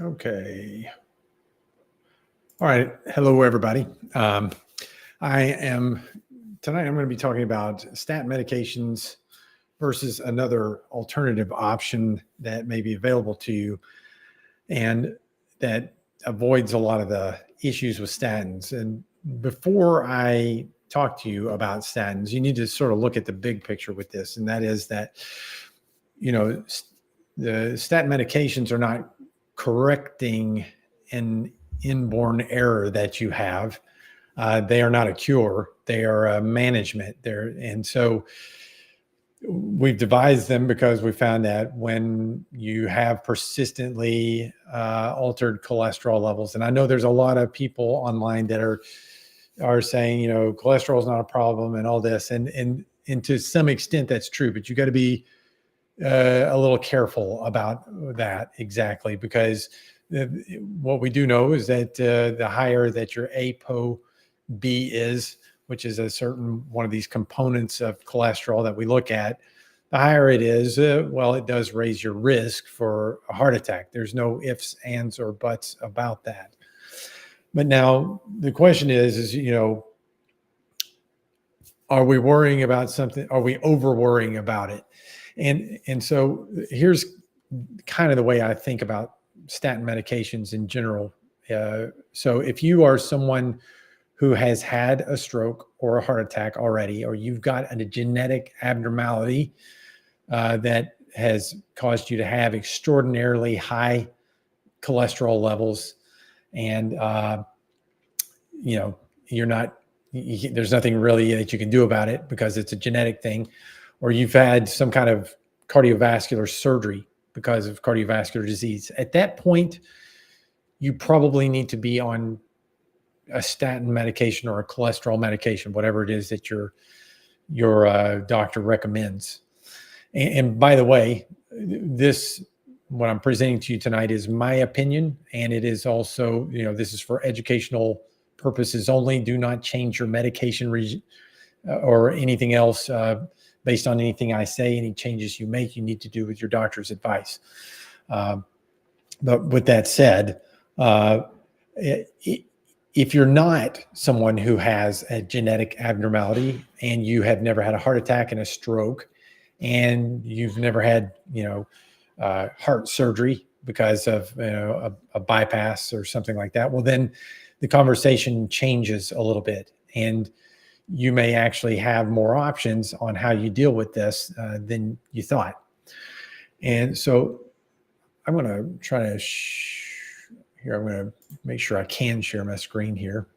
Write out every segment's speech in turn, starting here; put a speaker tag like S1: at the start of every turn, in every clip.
S1: Okay. All right. Hello, everybody. I am tonight. I'm going to be talking about statin medications versus another alternative option that may be available to you, and that avoids a lot of the issues with statins. And before I talk to you about statins, you need to sort of look at the big picture with this, and that is that the statin medications are not correcting an inborn error that you have. They are not a cure; they are a management. And so we've devised them because we found that when you have persistently altered cholesterol levels, and I know there's a lot of people online that are saying, cholesterol is not a problem and all this, and to some extent that's true, but you got to be a little careful about that exactly, because what we do know is that the higher that your ApoB is, which is a certain one of these components of cholesterol that we look at, the higher it is, it does raise your risk for a heart attack. There's no ifs, ands, or buts about that. But now the question is, are we worrying about something? Are we over worrying about it? And so here's kind of the way I think about statin medications in general. So if you are someone who has had a stroke or a heart attack already, or you've got a genetic abnormality that has caused you to have extraordinarily high cholesterol levels, and there's nothing really that you can do about it because it's a genetic thing, or you've had some kind of cardiovascular surgery because of cardiovascular disease. At that point, you probably need to be on a statin medication or a cholesterol medication, whatever it is that your doctor recommends. And by the way, what I'm presenting to you tonight is my opinion, and it is also, this is for educational purposes only. Do not change your medication or anything else based on anything I say. Any changes you make, you need to do with your doctor's advice. But with that said, if you're not someone who has a genetic abnormality and you have never had a heart attack and a stroke, and you've never had, heart surgery because of a bypass or something like that, well, then the conversation changes a little bit, and you may actually have more options on how you deal with this than you thought. And so I'm going to try to here. I'm going to make sure I can share my screen here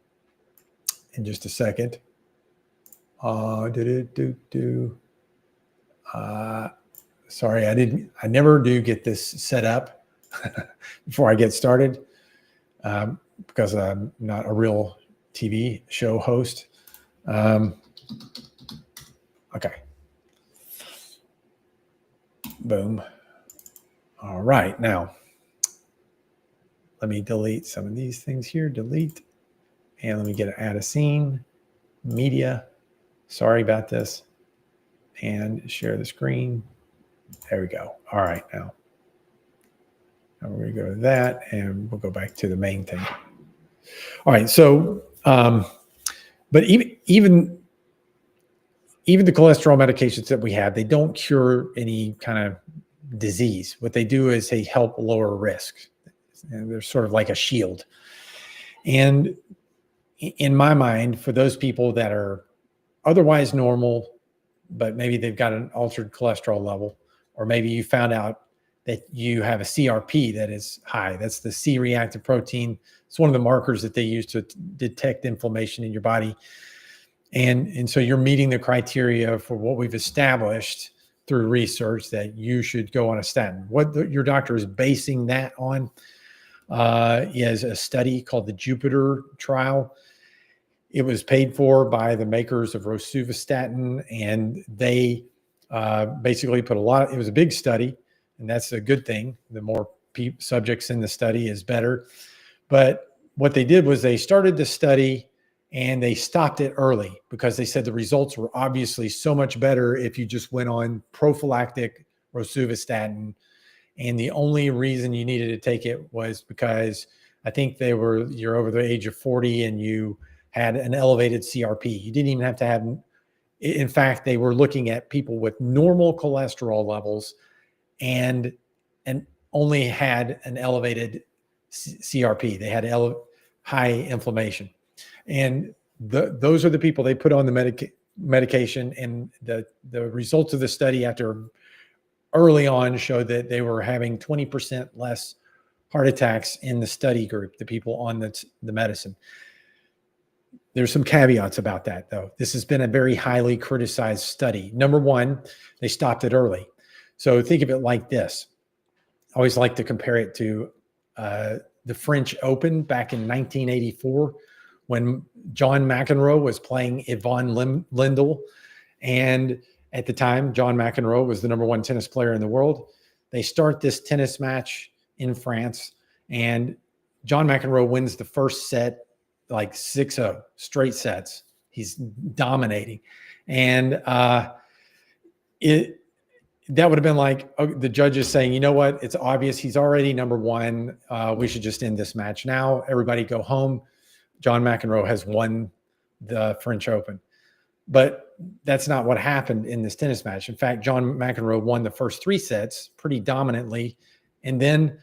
S1: in just a second. Sorry, I never do get this set up before I get started because I'm not a real TV show host. Okay. Boom. All right. Now, let me delete some of these things here. Delete. And let me add a scene. Media. Sorry about this. And share the screen. There we go. All right. Now we're going to go to that, and we'll go back to the main thing. All right. So, but even the cholesterol medications that we have, they don't cure any kind of disease. What they do is they help lower risk. And they're sort of like a shield. And in my mind, for those people that are otherwise normal, but maybe they've got an altered cholesterol level, or maybe you found out that you have a CRP that is high. That's the C-reactive protein. It's one of the markers that they use to detect inflammation in your body. And so you're meeting the criteria for what we've established through research that you should go on a statin. What your doctor is basing that on is a study called the Jupiter trial. It was paid for by the makers of rosuvastatin, and they basically put it was a big study, and that's a good thing. The more subjects in the study is better. But what they did was they started the study and they stopped it early because they said the results were obviously so much better if you just went on prophylactic rosuvastatin And the only reason you needed to take it was because I think you're over the age of 40 and you had an elevated CRP. You didn't even have to have, in fact, they were looking at people with normal cholesterol levels and only had an elevated CRP. They had high inflammation. And those are the people they put on the medication. And the results of the study after early on showed that they were having 20% less heart attacks in the study group, the people on the medicine. There's some caveats about that, though. This has been a very highly criticized study. Number one, they stopped it early. So think of it like this. I always like to compare it to the French Open back in 1984 when John McEnroe was playing Yvonne Lendl. And at the time, John McEnroe was the number one tennis player in the world. They start this tennis match in France, and John McEnroe wins the first set like 6-0, straight sets. He's dominating. And that would have been like the judges saying, you know what, it's obvious he's already number one. We should just end this match now. Everybody go home. John McEnroe has won the French Open. But that's not what happened in this tennis match. In fact, John McEnroe won the first 3 sets pretty dominantly. And then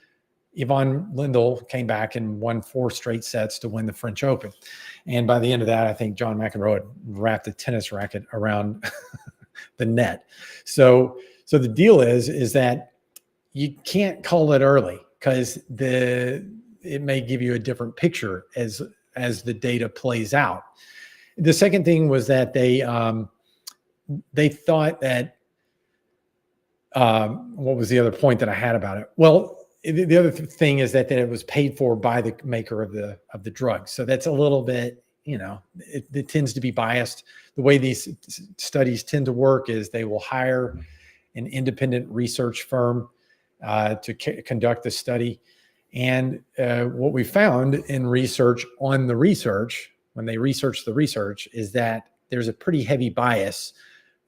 S1: Yvonne Lendl came back and won 4 straight sets to win the French Open. And by the end of that, I think John McEnroe had wrapped a tennis racket around the net. So the deal is that you can't call it early because it may give you a different picture as the data plays out. The second thing was that they thought that what was the other point that I had about it? Well, the other thing is that it was paid for by the maker of the drug. So that's a little bit, it tends to be biased. The way these studies tend to work is they will hire an independent research firm to conduct the study. And what we found in research on the research, when they research the research, is that there's a pretty heavy bias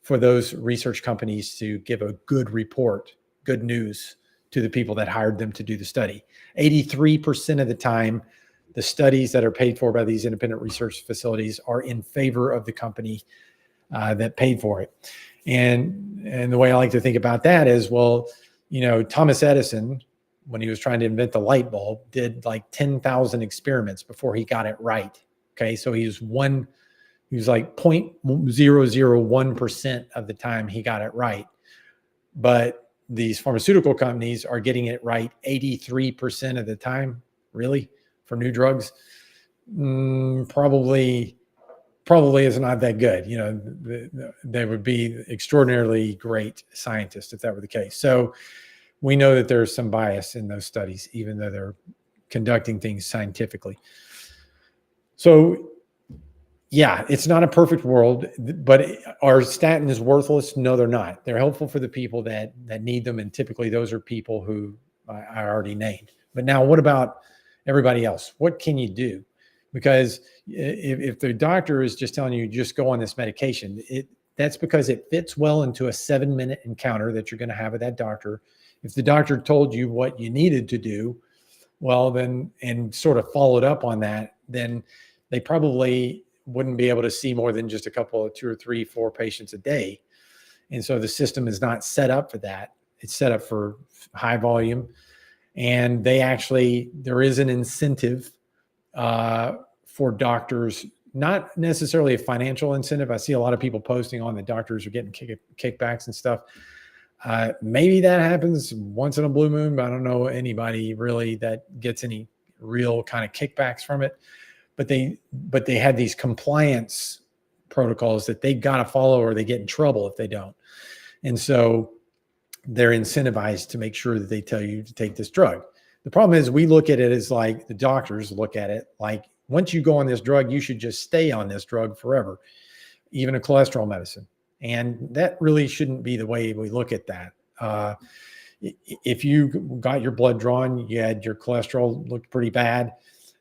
S1: for those research companies to give a good report, good news to the people that hired them to do the study. 83% of the time, the studies that are paid for by these independent research facilities are in favor of the company that paid for it. And the way I like to think about that is, well, Thomas Edison, when he was trying to invent the light bulb, did like 10,000 experiments before he got it right. Okay, so he was like 0.001% of the time he got it right. But these pharmaceutical companies are getting it right 83% of the time. Really? For new drugs? Probably is not that good. They would be extraordinarily great scientists if that were the case. So we know that there's some bias in those studies, even though they're conducting things scientifically. So yeah, it's not a perfect world, but are statins worthless? No, they're not. They're helpful for the people that need them. And typically those are people who I already named. But now what about everybody else? What can you do? Because if the doctor is just telling you, just go on this medication, that's because it fits well into a 7-minute encounter that you're going to have with that doctor. If the doctor told you what you needed to do, well, then, and sort of followed up on that, then they probably wouldn't be able to see more than just a couple of 2 or 3, 4 patients a day. And so the system is not set up for that. It's set up for high volume. And there is an incentive for doctors, not necessarily a financial incentive. I see a lot of people posting on that doctors are getting kickbacks and stuff. Maybe that happens once in a blue moon, but I don't know anybody really that gets any real kind of kickbacks from it. But they have these compliance protocols that they got to follow or they get in trouble if they don't. And so they're incentivized to make sure that they tell you to take this drug. The problem is we look at it as like the doctors look at it like, once you go on this drug, you should just stay on this drug forever, even a cholesterol medicine. And that really shouldn't be the way we look at that. If you got your blood drawn, you had your cholesterol looked pretty bad,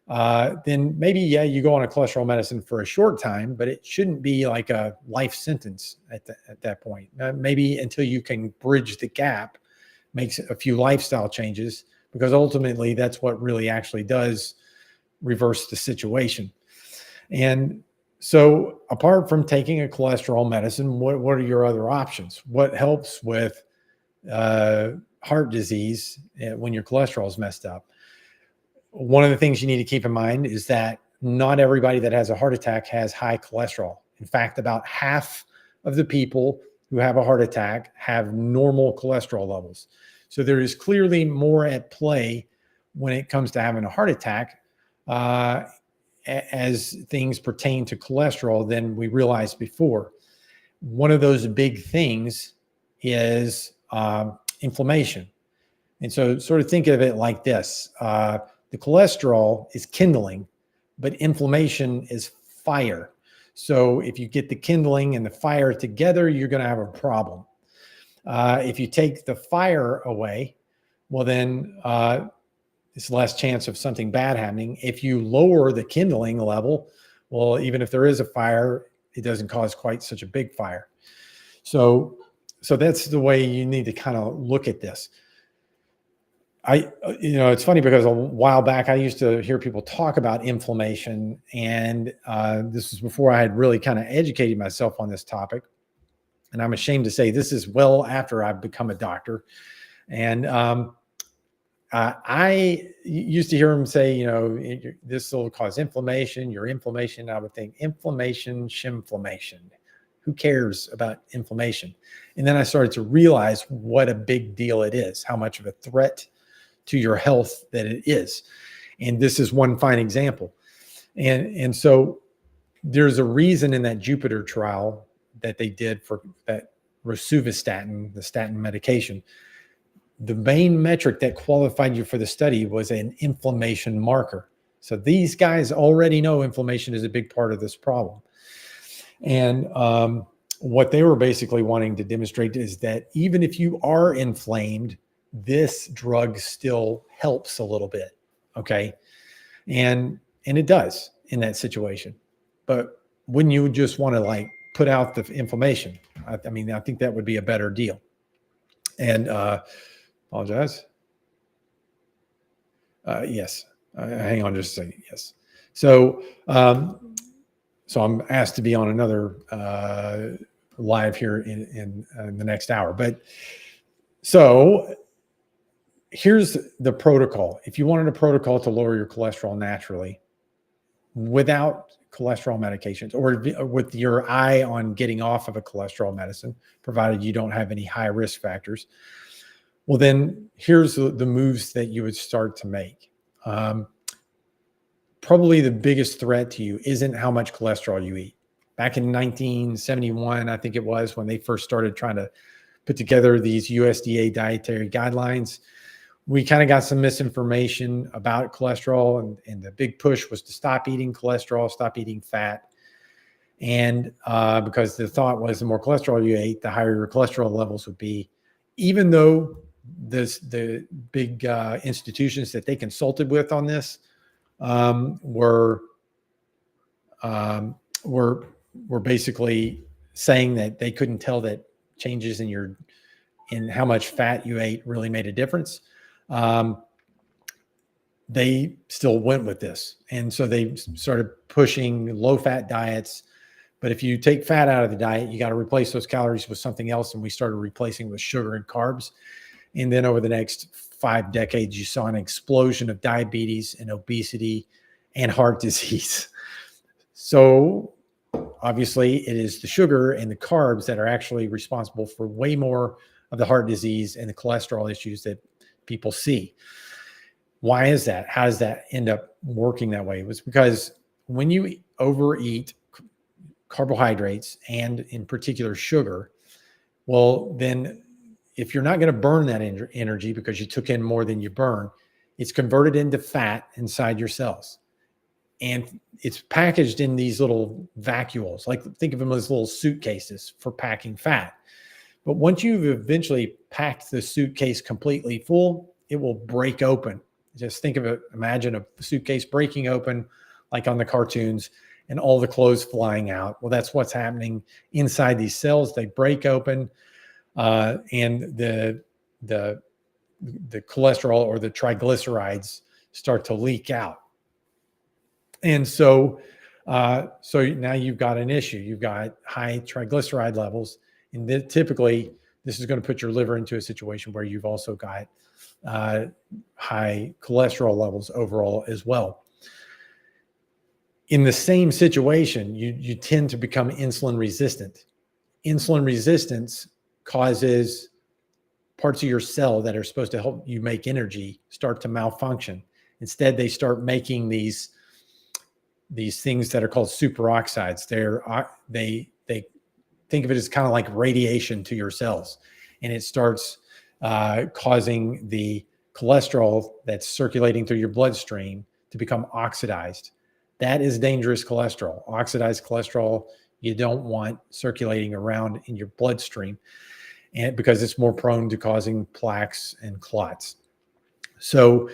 S1: then maybe, you go on a cholesterol medicine for a short time, but it shouldn't be like a life sentence at that point. Maybe until you can bridge the gap makes a few lifestyle changes, because ultimately that's what really actually does reverse the situation. And so apart from taking a cholesterol medicine, what are your other options? What helps with heart disease when your cholesterol is messed up? One of the things you need to keep in mind is that not everybody that has a heart attack has high cholesterol. In fact, about half of the people who have a heart attack have normal cholesterol levels. So there is clearly more at play when it comes to having a heart attack as things pertain to cholesterol than we realized before. One of those big things is inflammation. And so sort of think of it like this. The cholesterol is kindling, but inflammation is fire. So if you get the kindling and the fire together, you're going to have a problem. If you take the fire away, well, then it's less chance of something bad happening. If you lower the kindling level, well, even if there is a fire, it doesn't cause quite such a big fire. So that's the way you need to kind of look at this. It's funny because a while back, I used to hear people talk about inflammation, and this was before I had really kind of educated myself on this topic. And I'm ashamed to say this is well after I've become a doctor. And I used to hear him say, this will cause inflammation, your inflammation. I would think inflammation, shimflammation. Who cares about inflammation? And then I started to realize what a big deal it is, how much of a threat to your health that it is. And this is one fine example. And so there's a reason in that Jupiter trial that they did for that rosuvastatin, the statin medication. The main metric that qualified you for the study was an inflammation marker. So these guys already know inflammation is a big part of this problem. And what they were basically wanting to demonstrate is that even if you are inflamed, this drug still helps a little bit. Okay. And it does in that situation. But wouldn't you just want to put out the inflammation? I think that would be a better deal. And apologize. Yes. Hang on just a second. Yes. So I'm asked to be on another live here in the next hour. But so here's the protocol. If you wanted a protocol to lower your cholesterol naturally without cholesterol medications, or with your eye on getting off of a cholesterol medicine, provided you don't have any high risk factors, well, then here's the moves that you would start to make. Probably the biggest threat to you isn't how much cholesterol you eat. Back in 1971, I think it was, when they first started trying to put together these USDA dietary guidelines, we kind of got some misinformation about cholesterol, and the big push was to stop eating cholesterol, stop eating fat. And because the thought was the more cholesterol you ate, the higher your cholesterol levels would be, even though the big institutions that they consulted with on this were basically saying that they couldn't tell that changes in how much fat you ate really made a difference. They still went with this. And so they started pushing low fat diets. But if you take fat out of the diet, you got to replace those calories with something else. And we started replacing with sugar and carbs. And then over the next 5 decades, you saw an explosion of diabetes and obesity and heart disease. So obviously it is the sugar and the carbs that are actually responsible for way more of the heart disease and the cholesterol issues that people see. Why is that? How does that end up working that way? It was because when you overeat carbohydrates, and in particular sugar, well, then if you're not going to burn that energy because you took in more than you burn, it's converted into fat inside your cells. And it's packaged in these little vacuoles, like think of them as little suitcases for packing fat. But once you've eventually packed the suitcase completely full, it will break open. Just think of it, imagine a suitcase breaking open like on the cartoons and all the clothes flying out. Well, that's what's happening inside these cells. They break open and the the cholesterol or the triglycerides start to leak out. And so now you've got an issue. You've got high triglyceride levels, and typically this is going to put your liver into a situation where you've also got high cholesterol levels overall as well. In the same situation, you tend to become insulin resistant. Insulin resistance causes parts of your cell that are supposed to help you make energy start to malfunction. Instead, they start making these things that are called superoxides. They think of it as kind of like radiation to your cells, and it starts causing the cholesterol that's circulating through your bloodstream to become oxidized. That is dangerous cholesterol. Oxidized cholesterol you don't want circulating around in your bloodstream, and because it's more prone to causing plaques and clots. So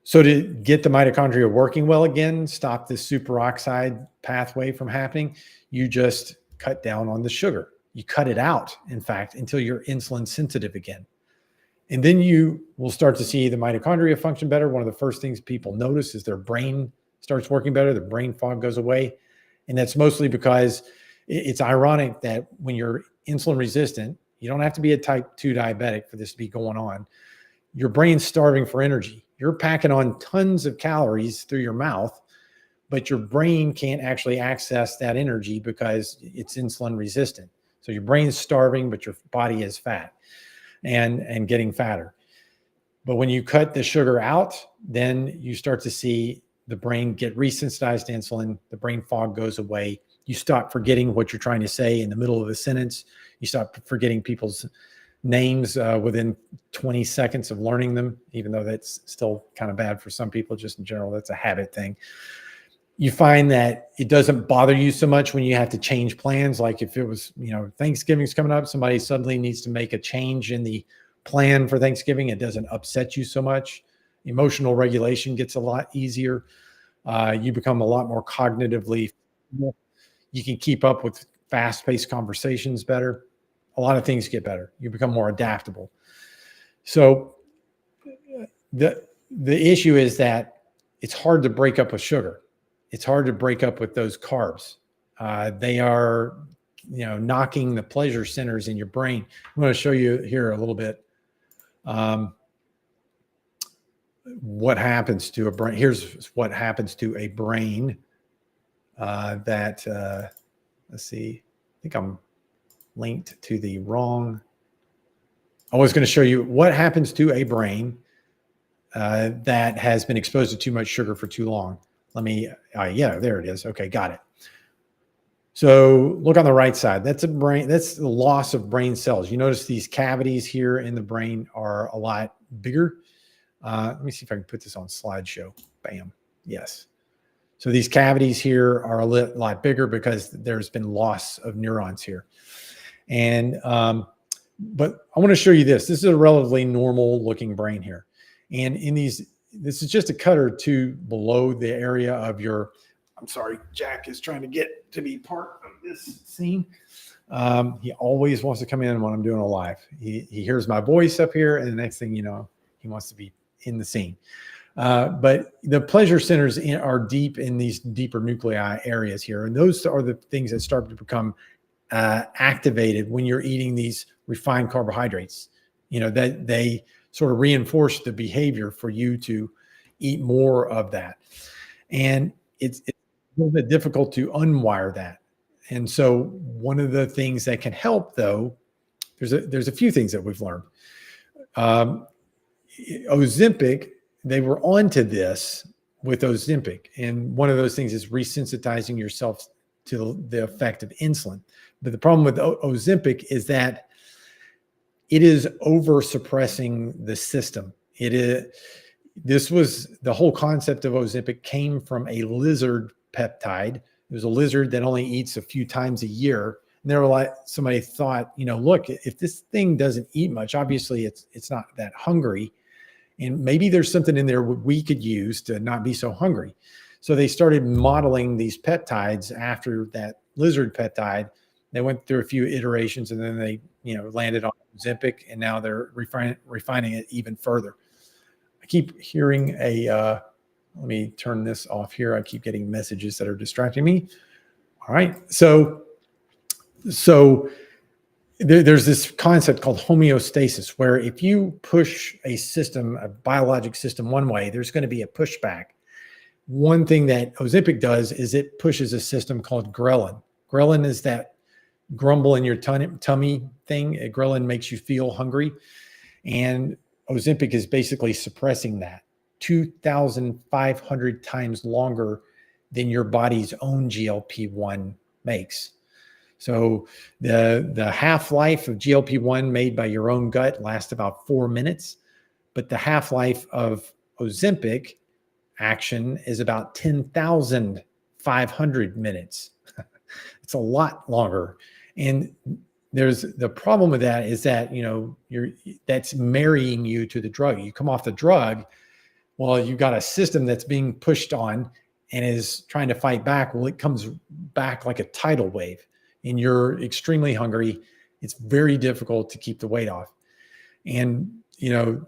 S1: to get the mitochondria working well again, stop this superoxide pathway from happening, you just cut down on the sugar. You cut it out, in fact, until you're insulin sensitive again. And then you will start to see the mitochondria function better. One of the first things people notice is their brain starts working better. The brain fog goes away. And that's mostly because it's ironic that when you're insulin resistant, you don't have to be a type 2 diabetic for this to be going on. Your brain's starving for energy. You're packing on tons of calories through your mouth, but your brain can't actually access that energy because it's insulin resistant. So your brain's starving, but your body is fat and getting fatter. But when you cut the sugar out, then you start to see the brain get resensitized to insulin. The brain fog goes away. You stop forgetting what you're trying to say in the middle of a sentence. You stop forgetting people's names within 20 seconds of learning them, even though that's still kind of bad for some people. Just in general, that's a habit thing. You find that it doesn't bother you so much when you have to change plans. Like if it was, Thanksgiving's coming up, somebody suddenly needs to make a change in the plan for Thanksgiving. It doesn't upset you so much. Emotional regulation gets a lot easier. You become a lot more cognitively. You can keep up with fast-paced conversations better. A lot of things get better. You become more adaptable. So the issue is that it's hard to break up with sugar. It's hard to break up with those carbs. They are, knocking the pleasure centers in your brain. I'm going to show you here a little bit what happens to a brain. Here's what happens to a brain let's see, I think I'm linked to the wrong. I was going to show you what happens to a brain that has been exposed to too much sugar for too long. Let me, yeah, there it is. Okay, got it. So look on the right side. That's a brain. That's the loss of brain cells. You notice these cavities here in the brain are a lot bigger. Let me see if I can put this on slideshow. Bam. Yes. So these cavities here are a lot bigger because there's been loss of neurons here. And, but I want to show you this. This is a relatively normal looking brain here. And in these, this is just a cut or two below the area of your, I'm sorry, Jack is trying to get to be part of this scene. He always wants to come in when I'm doing a live. He hears my voice up here, and the next thing you know, he wants to be in the scene. But the pleasure centers are deep in these deeper nuclei areas here. And those are the things that start to become activated when you're eating these refined carbohydrates, that they sort of reinforce the behavior for you to eat more of that. And it's a little bit difficult to unwire that. And so one of the things that can help, though, there's a few things that we've learned. Ozempic, they were onto this with Ozempic. And one of those things is resensitizing yourself to the effect of insulin. But the problem with Ozempic is that it is over suppressing the system. This was the whole concept of Ozempic came from a lizard peptide. It was a lizard that only eats a few times a year. And they were like, somebody thought, look, if this thing doesn't eat much, obviously it's not that hungry. And maybe there's something in there we could use to not be so hungry. So they started modeling these peptides after that lizard peptide They went through a few iterations, and then they, landed on Ozempic, and now they're refining it even further. I keep hearing let me turn this off here. I keep getting messages that are distracting me. All right. So there's this concept called homeostasis, where if you push a biologic system one way, there's going to be a pushback. One thing that Ozempic does is it pushes a system called ghrelin. Ghrelin is that grumble in your tummy thing. Ghrelin makes you feel hungry. And Ozempic is basically suppressing that 2,500 times longer than your body's own GLP-1 makes. So the half-life of GLP-1 made by your own gut lasts about 4 minutes, but the half-life of Ozempic action is about 10,500 minutes. It's a lot longer. And there's the problem with that is that, that's marrying you to the drug. You come off the drug, well, you've got a system that's being pushed on and is trying to fight back. Well, it comes back like a tidal wave, and you're extremely hungry. It's very difficult to keep the weight off. And,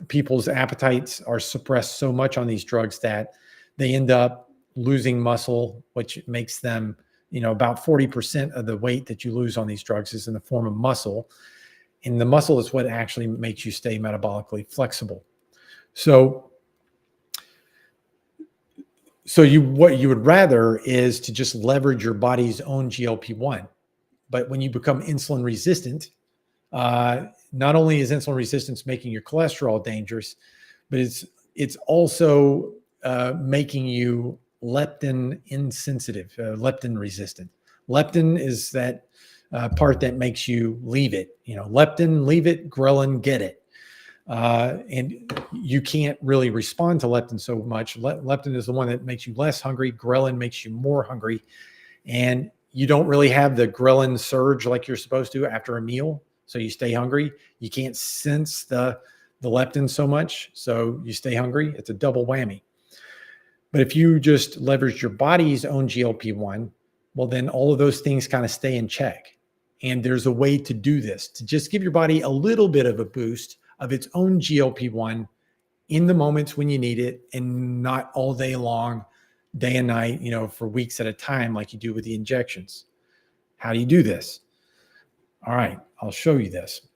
S1: people's appetites are suppressed so much on these drugs that they end up losing muscle, which makes them, about 40% of the weight that you lose on these drugs is in the form of muscle. And the muscle is what actually makes you stay metabolically flexible. So what you would rather is to just leverage your body's own GLP-1. But when you become insulin resistant, not only is insulin resistance making your cholesterol dangerous, but it's also making you leptin insensitive, leptin resistant. Leptin is that part that makes you leave it. Leptin, leave it, ghrelin, get it. And you can't really respond to leptin so much. Leptin is the one that makes you less hungry. Ghrelin makes you more hungry. And you don't really have the ghrelin surge like you're supposed to after a meal. So you stay hungry. You can't sense the leptin so much. So you stay hungry. It's a double whammy. But if you just leverage your body's own GLP-1, well, then all of those things kind of stay in check. And there's a way to do this, to just give your body a little bit of a boost of its own GLP-1 in the moments when you need it, and not all day long, day and night, for weeks at a time, like you do with the injections. How do you do this? All right, I'll show you this.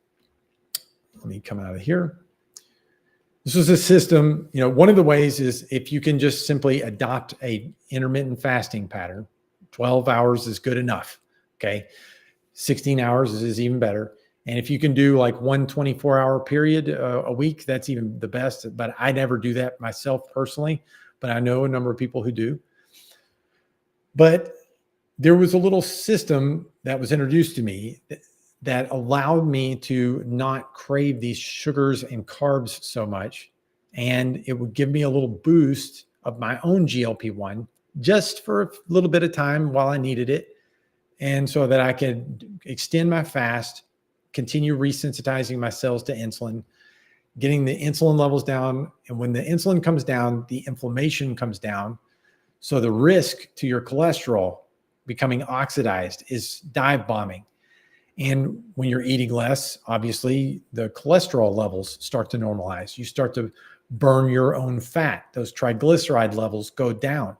S1: Let me come out of here. This is a system, one of the ways is if you can just simply adopt a intermittent fasting pattern. 12 hours is good enough. Okay. 16 hours is even better. And if you can do like one 24-hour period a week, that's even the best. But I never do that myself personally, but I know a number of people who do. But there was a little system that was introduced to me that allowed me to not crave these sugars and carbs so much. And it would give me a little boost of my own GLP-1 just for a little bit of time while I needed it. And so that I could extend my fast, continue resensitizing my cells to insulin, getting the insulin levels down. And when the insulin comes down, the inflammation comes down. So the risk to your cholesterol becoming oxidized is dive bombing. And when you're eating less, obviously the cholesterol levels start to normalize. You start to burn your own fat. Those triglyceride levels go down.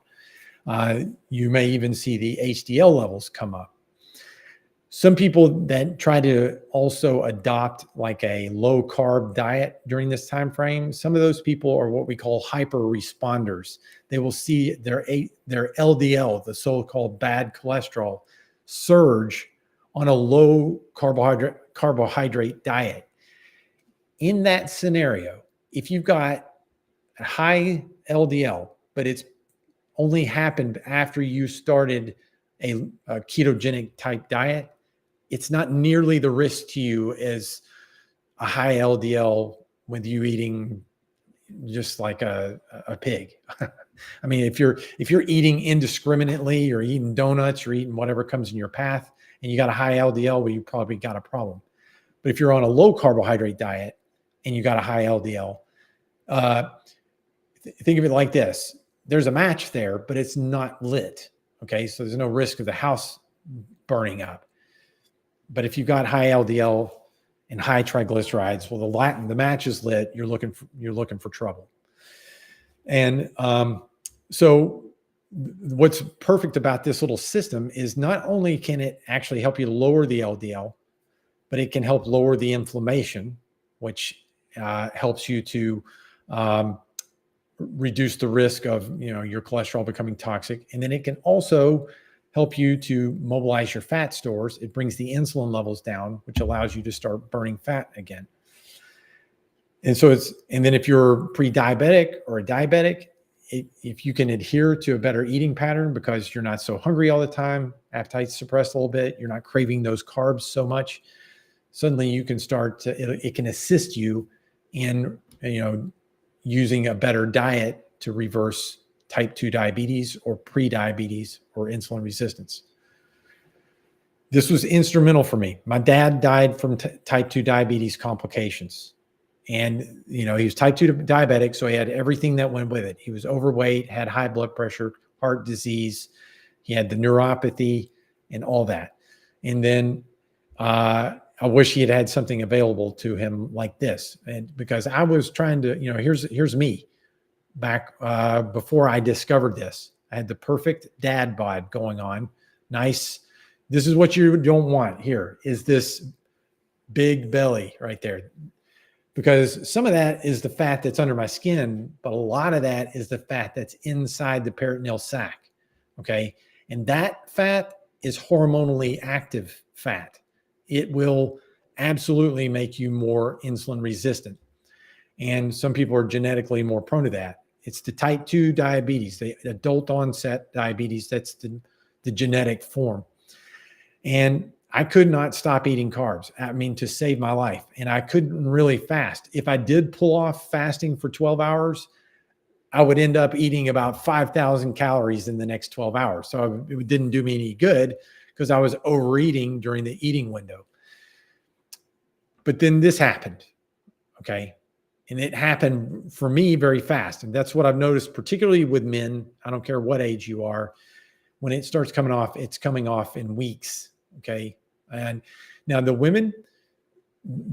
S1: You may even see the HDL levels come up. Some people that try to also adopt like a low carb diet during this time frame, some of those people are what we call hyper responders. They will see their LDL, the so-called bad cholesterol, surge on a low carbohydrate diet. In that scenario, if you've got a high LDL, but it's only happened after you started a ketogenic type diet, it's not nearly the risk to you as a high LDL with you eating just like a pig. I mean, if you're eating indiscriminately, you're eating donuts, you're eating whatever comes in your path, and you got a high LDL, well, you probably got a problem. But if you're on a low carbohydrate diet and you got a high LDL, think of it like this. There's a match there, but it's not lit. Okay. So there's no risk of the house burning up. But if you've got high LDL and high triglycerides, well, the match is lit. You're looking for trouble. And so what's perfect about this little system is not only can it actually help you lower the LDL, but it can help lower the inflammation, which helps you to reduce the risk of your cholesterol becoming toxic. And then it can also help you to mobilize your fat stores. It brings the insulin levels down, which allows you to start burning fat again. And then if you're pre-diabetic or a diabetic, if you can adhere to a better eating pattern because you're not so hungry all the time, appetite's suppressed a little bit, you're not craving those carbs so much, suddenly you can it can assist you in, using a better diet to reverse type 2 diabetes or pre-diabetes or insulin resistance. This was instrumental for me. My dad died from type 2 diabetes complications. And, he was type 2 diabetic, so he had everything that went with it. He was overweight, had high blood pressure, heart disease. He had the neuropathy and all that. And then I wish he had something available to him like this. And because I was trying to, here's me back before I discovered this. I had the perfect dad bod going on. Nice. This is what you don't want. Here is this big belly right there. Because some of that is the fat that's under my skin, but a lot of that is the fat that's inside the peritoneal sac. Okay. And that fat is hormonally active fat. It will absolutely make you more insulin resistant. And some people are genetically more prone to that. It's the type 2 diabetes, the adult onset diabetes. That's the genetic form. And I could not stop eating carbs. To save my life. And I couldn't really fast. If I did pull off fasting for 12 hours, I would end up eating about 5,000 calories in the next 12 hours. So it didn't do me any good because I was overeating during the eating window. But then this happened. Okay. And it happened for me very fast. And that's what I've noticed, particularly with men. I don't care what age you are. When it starts coming off, it's coming off in weeks. Okay. And now the women,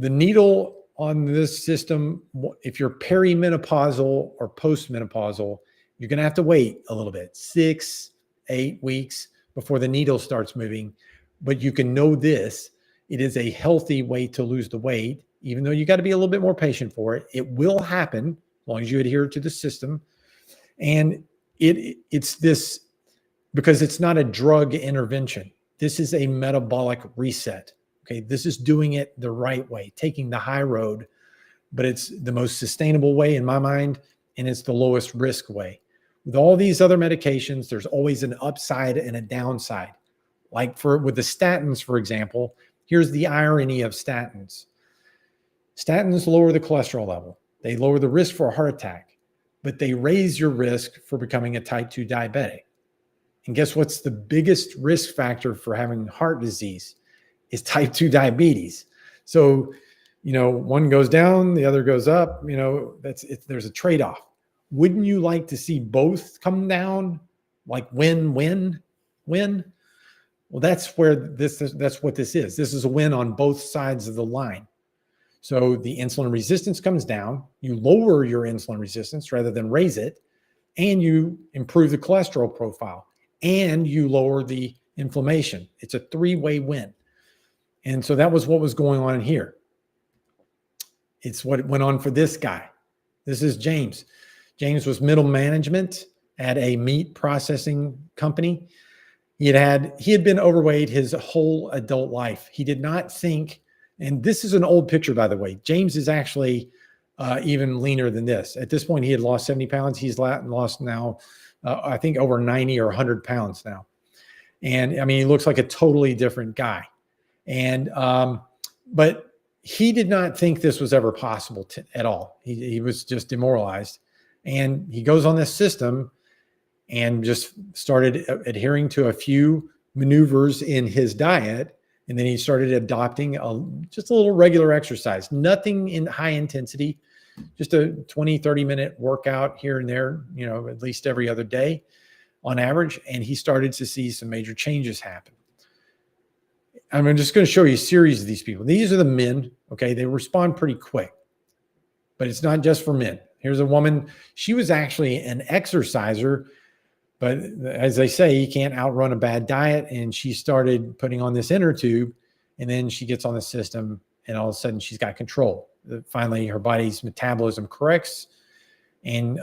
S1: the needle on this system, if you're perimenopausal or postmenopausal, you're going to have to wait a little bit, 6-8 weeks before the needle starts moving. But you can know this, it is a healthy way to lose the weight, even though you got to be a little bit more patient for it. It will happen as long as you adhere to the system. And it's this, because it's not a drug intervention. This is a metabolic reset. Okay. This is doing it the right way, taking the high road, but it's the most sustainable way in my mind. And it's the lowest risk way. With all these other medications, there's always an upside and a downside. Like with the statins, for example, here's the irony of statins. Statins lower the cholesterol level. They lower the risk for a heart attack, but they raise your risk for becoming a type 2 diabetic. And guess what's the biggest risk factor for having heart disease is type 2 diabetes. So, one goes down, the other goes up, there's a trade-off. Wouldn't you like to see both come down? Like win? Well, that's what this is. This is a win on both sides of the line. So the insulin resistance comes down, you lower your insulin resistance rather than raise it, and you improve the cholesterol profile, and you lower the inflammation. It's a three-way win. And so that was what was going on here. It's what went on for this guy. This is James. James was middle management at a meat processing company. He had been overweight his whole adult life. He did not think, and this is an old picture, by the way. James is actually even leaner than this. At this point, he had lost 70 pounds. He's lost now, I think, over 90 or 100 pounds now. And he looks like a totally different guy. And but he did not think this was ever possible at all. He was just demoralized. And he goes on this system and just started adhering to a few maneuvers in his diet. And then he started adopting just a little regular exercise, nothing in high intensity, just a 20, 30-minute workout here and there, at least every other day on average. And he started to see some major changes happen. I'm just going to show you a series of these people. These are the men. Okay. They respond pretty quick, but it's not just for men. Here's a woman. She was actually an exerciser, but as they say, you can't outrun a bad diet. And she started putting on this inner tube, and then she gets on the system, and all of a sudden she's got control. Finally, her body's metabolism corrects, and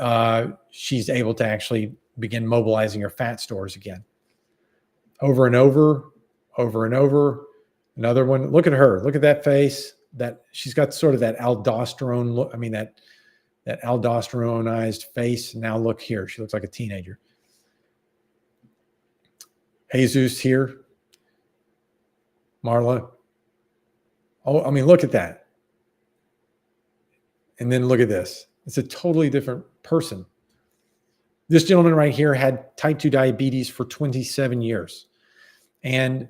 S1: she's able to actually begin mobilizing her fat stores again. Over and over, over and over. Another one. Look at her. Look at that face. That she's got sort of that aldosterone look. I mean, that aldosteronized face. Now look here. She looks like a teenager. Jesus here. Marla. Oh, I mean, look at that. And then look at this. It's a totally different person. This gentleman right here had type 2 diabetes for 27 years. And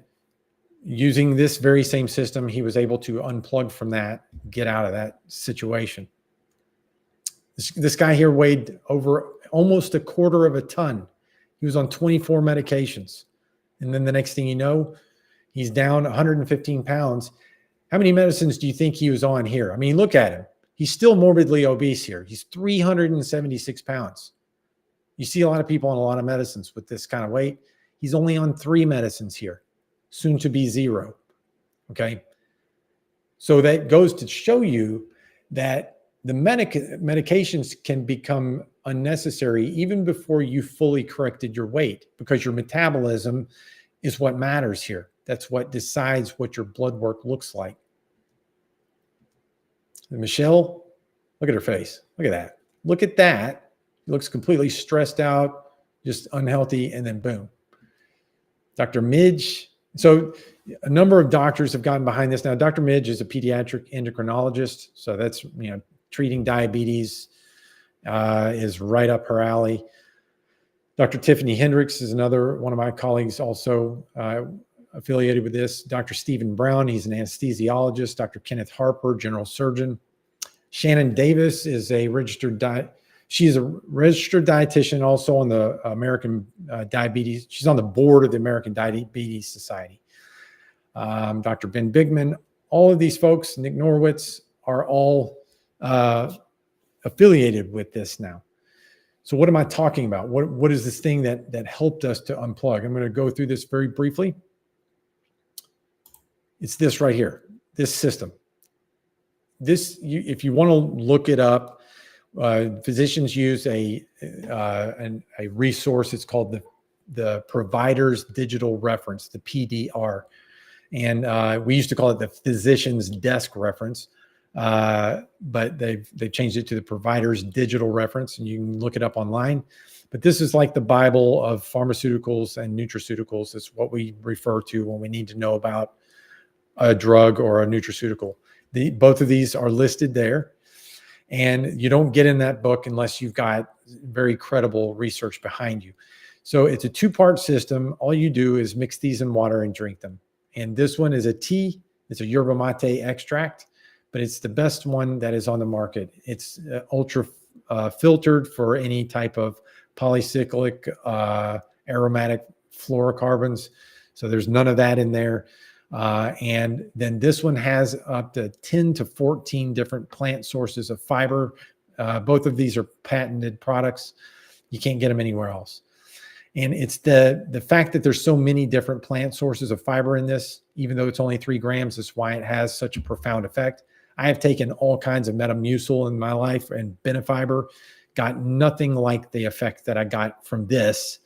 S1: using this very same system, he was able to unplug from that, get out of that situation. This guy here weighed over almost a quarter of a ton. He was on 24 medications. And then the next thing you know, he's down 115 pounds. How many medicines do you think he was on here? I mean, look at him. He's still morbidly obese here. He's 376 pounds. You see a lot of people on a lot of medicines with this kind of weight. He's only on 3 medicines here, soon to be 0. Okay. So that goes to show you that the medications can become unnecessary even before you fully corrected your weight, because your metabolism is what matters here. That's what decides what your blood work looks like. And Michelle, look at her face. Look at that. Look at that. She looks completely stressed out, just unhealthy, and then boom. Dr. Midge. So a number of doctors have gotten behind this. Now, Dr. Midge is a pediatric endocrinologist. So that's, treating diabetes is right up her alley. Dr. Tiffany Hendricks is another one of my colleagues, also affiliated with this. Dr. Stephen Brown, he's an anesthesiologist. Dr. Kenneth Harper, general surgeon. Shannon Davis is a she's a registered dietitian, also on the American Diabetes. She's on the board of the American Diabetes Society. Dr. Ben Bigman, all of these folks, Nick Norwitz, are all affiliated with this now. So what am I talking about? What is this thing that helped us to unplug? I'm going to go through this very briefly. It's this right here, this system. If you want to look it up, physicians use a resource. It's called the Provider's Digital Reference, the PDR. And we used to call it the Physician's Desk Reference. But they've changed it to the Provider's Digital Reference, and you can look it up online. But this is like the Bible of pharmaceuticals and nutraceuticals. It's what we refer to when we need to know about a drug or a nutraceutical. Both of these are listed there, and you don't get in that book unless you've got very credible research behind you. So it's a 2-part system. All you do is mix these in water and drink them. And this one is a tea. It's a yerba mate extract, but it's the best one that is on the market. It's ultra filtered for any type of polycyclic aromatic fluorocarbons. So there's none of that in there. And then this one has up to 10 to 14 different plant sources of fiber. Both of these are patented products. You can't get them anywhere else. And it's the fact that there's so many different plant sources of fiber in this, even though it's only 3 grams, is why it has such a profound effect. I have taken all kinds of Metamucil in my life and Benefiber, got nothing like the effect that I got from this,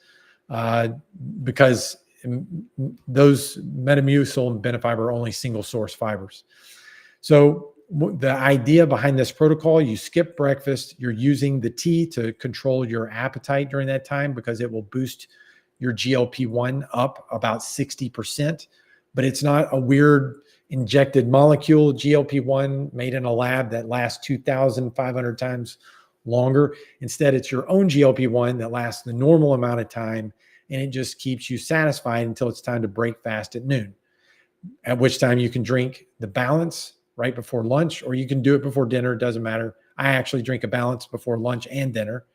S1: because those Metamucil and Benefiber are only single source fibers. So the idea behind this protocol, you skip breakfast, you're using the tea to control your appetite during that time, because it will boost your GLP-1 up about 60%, but it's not a weird injected molecule GLP-1 made in a lab that lasts 2,500 times longer. Instead, it's your own GLP-1 that lasts the normal amount of time, and it just keeps you satisfied until it's time to break fast at noon, at which time you can drink the balance right before lunch, or you can do it before dinner. It doesn't matter. I actually drink a balance before lunch and dinner.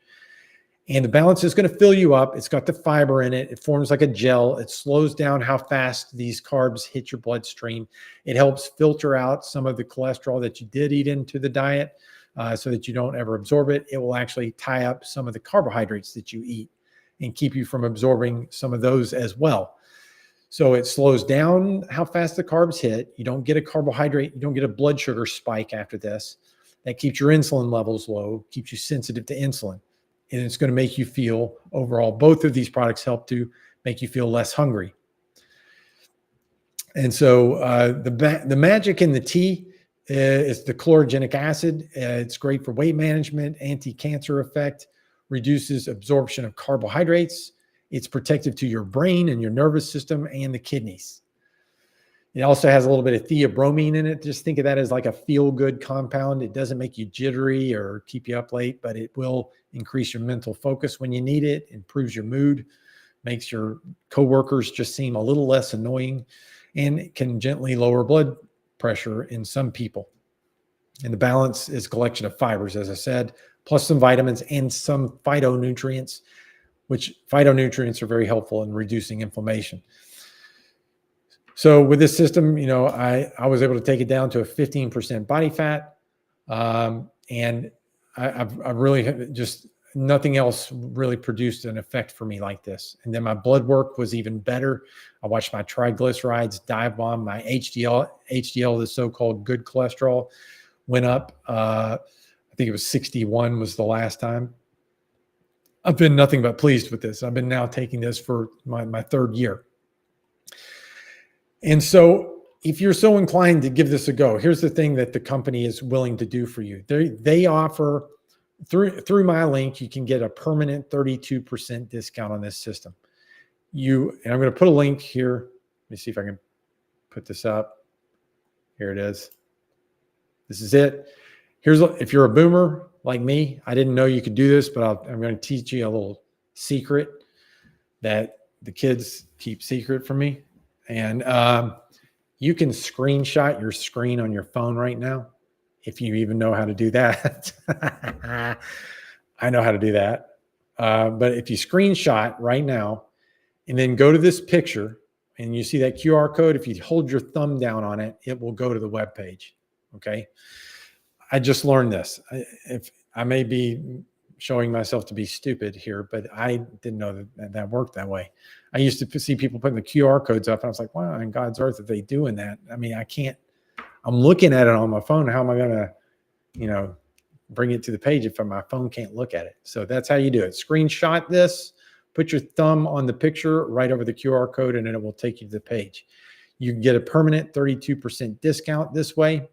S1: And the balance is going to fill you up. It's got the fiber in it. It forms like a gel. It slows down how fast these carbs hit your bloodstream. It helps filter out some of the cholesterol that you did eat into the diet so that you don't ever absorb it. It will actually tie up some of the carbohydrates that you eat and keep you from absorbing some of those as well. So it slows down how fast the carbs hit. You don't get a carbohydrate, you don't get a blood sugar spike after this. That keeps your insulin levels low, keeps you sensitive to insulin. And it's going to make you feel overall, both of these products help to make you feel less hungry. And so the magic in the tea is the chlorogenic acid. It's great for weight management, anti-cancer effect, reduces absorption of carbohydrates. It's protective to your brain and your nervous system and the kidneys. It also has a little bit of theobromine in it. Just think of that as like a feel-good compound. It doesn't make you jittery or keep you up late, but it will increase your mental focus when you need it, improves your mood, makes your coworkers just seem a little less annoying, and it can gently lower blood pressure in some people. And the balance is a collection of fibers, as I said, plus some vitamins and some phytonutrients, which phytonutrients are very helpful in reducing inflammation. So with this system, I was able to take it down to a 15% body fat. And I've really just, nothing else really produced an effect for me like this. And then my blood work was even better. I watched my triglycerides dive bomb, my HDL, the so-called good cholesterol, went up. I think it was 61 was the last time. I've been nothing but pleased with this. I've been now taking this for my third year. And so if you're so inclined to give this a go, here's the thing that the company is willing to do for you. They offer, through my link, you can get a permanent 32% discount on this system. And I'm going to put a link here. Let me see if I can put this up. Here it is. This is it. If you're a boomer like me, I didn't know you could do this, but I'm going to teach you a little secret that the kids keep secret from me. And you can screenshot your screen on your phone right now, if you even know how to do that. I know how to do that. But if you screenshot right now and then go to this picture and you see that QR code, if you hold your thumb down on it, it will go to the web page. Okay. I just learned this. If I may be showing myself to be stupid here, but I didn't know that worked that way. I used to see people putting the QR codes up, and I was like, wow, in God's earth, are they doing that? I mean, I can't, I'm looking at it on my phone. How am I going to, bring it to the page if my phone can't look at it? So that's how you do it. Screenshot this, put your thumb on the picture right over the QR code, and then it will take you to the page. You can get a permanent 32% discount this way.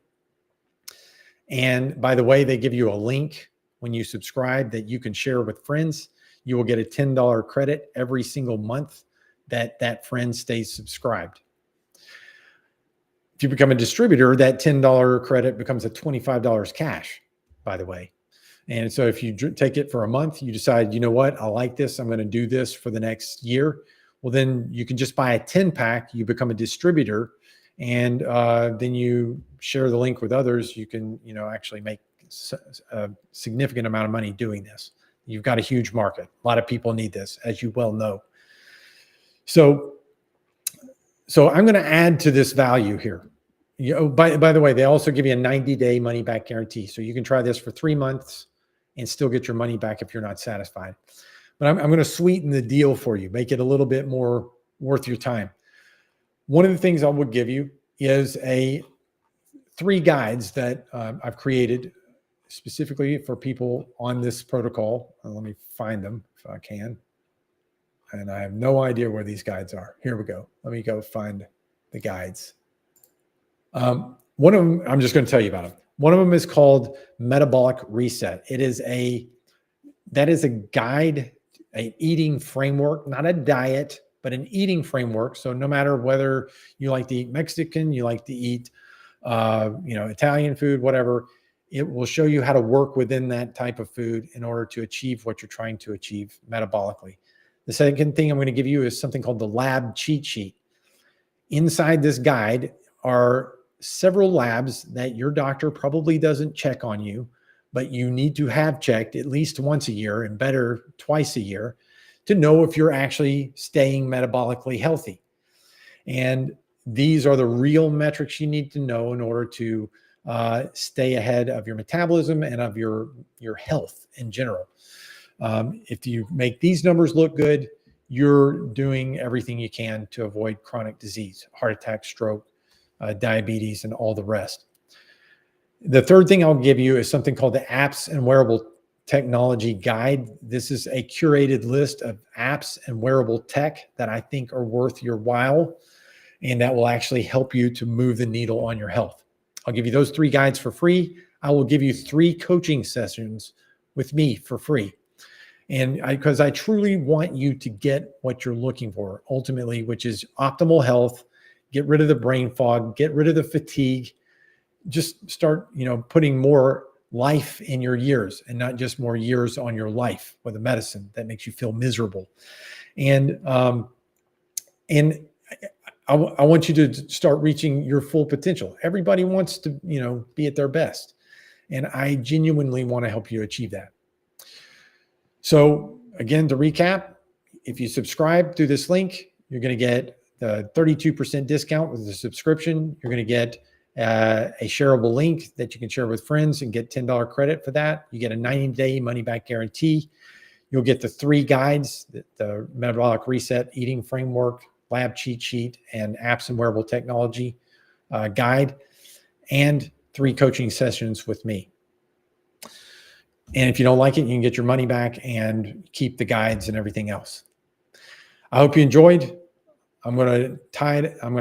S1: And by the way, they give you a link when you subscribe that you can share with friends. You will get a $10 credit every single month that friend stays subscribed. If you become a distributor, that $10 credit becomes a $25 cash, by the way. And so if you take it for a month, you decide, you know what, I like this, I'm going to do this for the next year. Well, then you can just buy a 10-pack, you become a distributor, and then you share the link with others. You can, actually make a significant amount of money doing this. You've got a huge market. A lot of people need this, as you well know. So I'm going to add to this value here. By the way, they also give you a 90-day money-back guarantee. So you can try this for 3 months and still get your money back if you're not satisfied. But I'm going to sweeten the deal for you, make it a little bit more worth your time. One of the things I would give you is 3 guides that I've created specifically for people on this protocol. Let me find them if I can. And I have no idea where these guides are. Here we go. Let me go find the guides. One of them, I'm just going to tell you about them. One of them is called Metabolic Reset. That is a guide, an eating framework, not a diet, but an eating framework. So no matter whether you like to eat Mexican, you like to eat, Italian food, whatever, it will show you how to work within that type of food in order to achieve what you're trying to achieve metabolically. The second thing I'm going to give you is something called the lab cheat sheet. Inside this guide are several labs that your doctor probably doesn't check on you, but you need to have checked at least once a year and better twice a year to know if you're actually staying metabolically healthy. And these are the real metrics you need to know in order to stay ahead of your metabolism and of your health in general. If you make these numbers look good, you're doing everything you can to avoid chronic disease, heart attack, stroke, diabetes, and all the rest. The third thing I'll give you is something called the Apps and Wearable Technology Guide. This is a curated list of apps and wearable tech that I think are worth your while and that will actually help you to move the needle on your health. I'll give you those 3 guides for free. I will give you 3 coaching sessions with me for free. And because I truly want you to get what you're looking for ultimately, which is optimal health, get rid of the brain fog, get rid of the fatigue, just start, putting more life in your years and not just more years on your life with a medicine that makes you feel miserable. And I want you to start reaching your full potential. Everybody wants to, be at their best. And I genuinely want to help you achieve that. So again, to recap, if you subscribe through this link, you're going to get the 32% discount with the subscription. You're going to get a shareable link that you can share with friends and get $10 credit for that. You get a 90-day money-back guarantee. You'll get the 3 guides, the Metabolic Reset Eating Framework, Lab Cheat Sheet, and Apps and Wearable Technology Guide, and 3 coaching sessions with me. And if you don't like it, you can get your money back and keep the guides and everything else. I hope you enjoyed. I'm going to